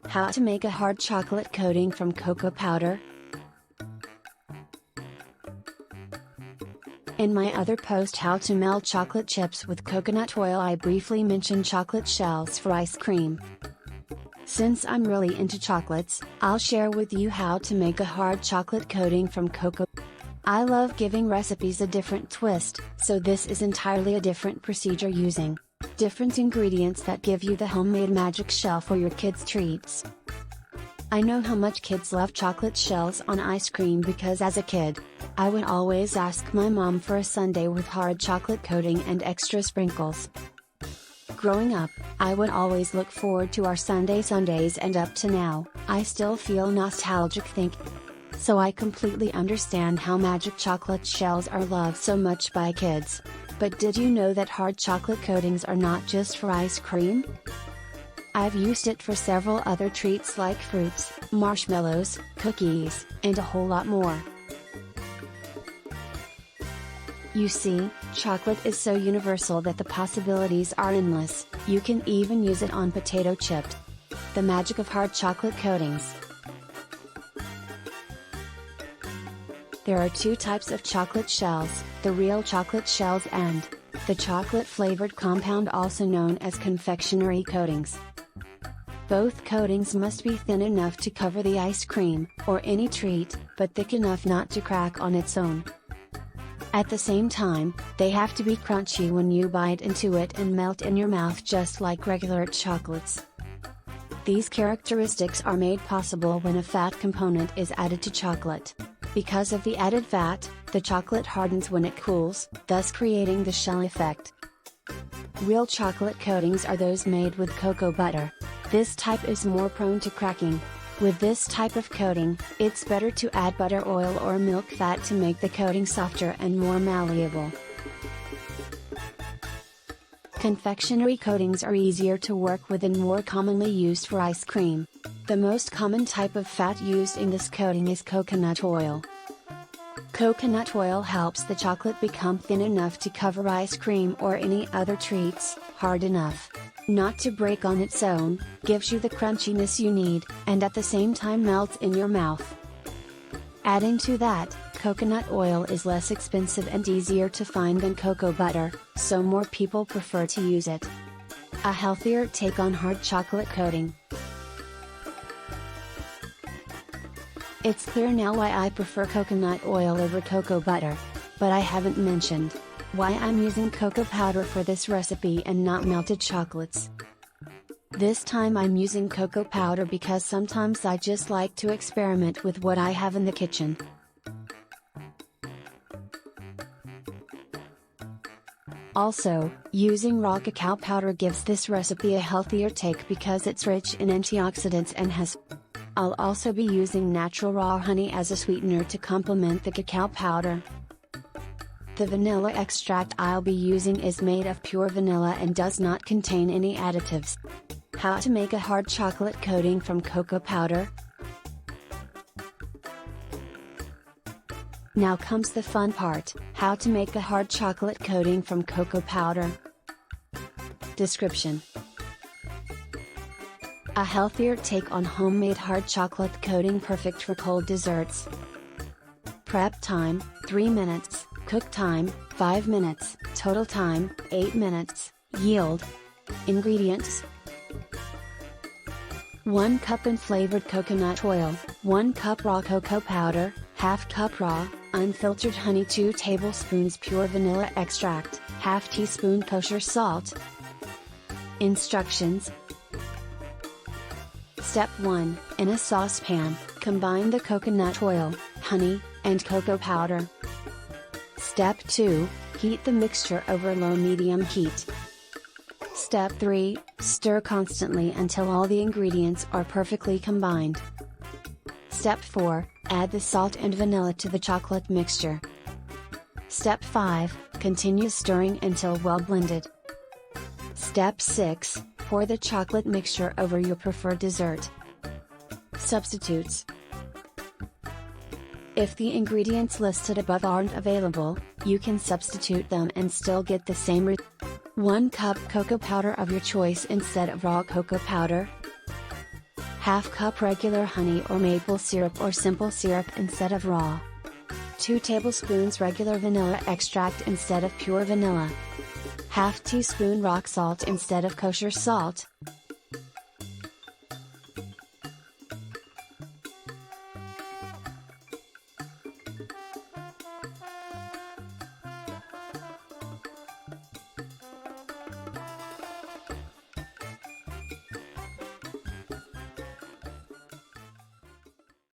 How to make a hard chocolate coating from cocoa powder. In my other post, How to Melt Chocolate Chips with Coconut Oil, I briefly mentioned chocolate shells for ice cream. Since I'm really into chocolates, I'll share with you how to make a hard chocolate coating from cocoa. I love giving recipes a different twist, so this is entirely a different procedure using different ingredients that give you the homemade magic shell for your kids' treats. I know how much kids love chocolate shells on ice cream because as a kid, I would always ask my mom for a sundae with hard chocolate coating and extra sprinkles. Growing up, I would always look forward to our sundaes, and up to now, I still feel nostalgic thinking. So I completely understand how magic chocolate shells are loved so much by kids. But did you know that hard chocolate coatings are not just for ice cream? I've used it for several other treats like fruits, marshmallows, cookies, and a whole lot more. You see, chocolate is so universal that the possibilities are endless. You can even use it on potato chips. The magic of hard chocolate coatings. There are two types of chocolate shells, the real chocolate shells and the chocolate-flavored compound, also known as confectionery coatings. Both coatings must be thin enough to cover the ice cream, or any treat, but thick enough not to crack on its own. At the same time, they have to be crunchy when you bite into it and melt in your mouth just like regular chocolates. These characteristics are made possible when a fat component is added to chocolate. Because of the added fat, the chocolate hardens when it cools, thus creating the shell effect. Real chocolate coatings are those made with cocoa butter. This type is more prone to cracking. With this type of coating, it's better to add butter, oil, or milk fat to make the coating softer and more malleable. Confectionery coatings are easier to work with and more commonly used for ice cream. The most common type of fat used in this coating is coconut oil. Coconut oil helps the chocolate become thin enough to cover ice cream or any other treats, hard enough not to break on its own, gives you the crunchiness you need, and at the same time melts in your mouth. Adding to that, coconut oil is less expensive and easier to find than cocoa butter, so more people prefer to use it. A healthier take on hard chocolate coating. It's clear now why I prefer coconut oil over cocoa butter. But I haven't mentioned why I'm using cocoa powder for this recipe and not melted chocolates. This time I'm using cocoa powder because sometimes I just like to experiment with what I have in the kitchen. Also, using raw cacao powder gives this recipe a healthier take because it's rich in antioxidants and has. I'll also be using natural raw honey as a sweetener to complement the cacao powder. The vanilla extract I'll be using is made of pure vanilla and does not contain any additives. How to make a hard chocolate coating from cocoa powder? Now comes the fun part, how to make a hard chocolate coating from cocoa powder. Description: a healthier take on homemade hard chocolate coating, perfect for cold desserts. Prep time, 3 minutes, cook time, 5 minutes, total time, 8 minutes, yield. Ingredients: 1 cup unflavored coconut oil, 1 cup raw cocoa powder, half cup raw, unfiltered honey, 2 tablespoons pure vanilla extract, half teaspoon kosher salt. Instructions. Step 1, in a saucepan, combine the coconut oil, honey, and cocoa powder. Step 2, heat the mixture over low-medium heat. Step 3, stir constantly until all the ingredients are perfectly combined. Step 4, add the salt and vanilla to the chocolate mixture. Step 5, continue stirring until well blended. Step 6, pour the chocolate mixture over your preferred dessert. Substitutes. If the ingredients listed above aren't available, you can substitute them and still get the same result. 1 cup cocoa powder of your choice instead of raw cocoa powder. 1/2 cup regular honey or maple syrup or simple syrup instead of raw. 2 tablespoons regular vanilla extract instead of pure vanilla. 1/2 teaspoon rock salt instead of kosher salt.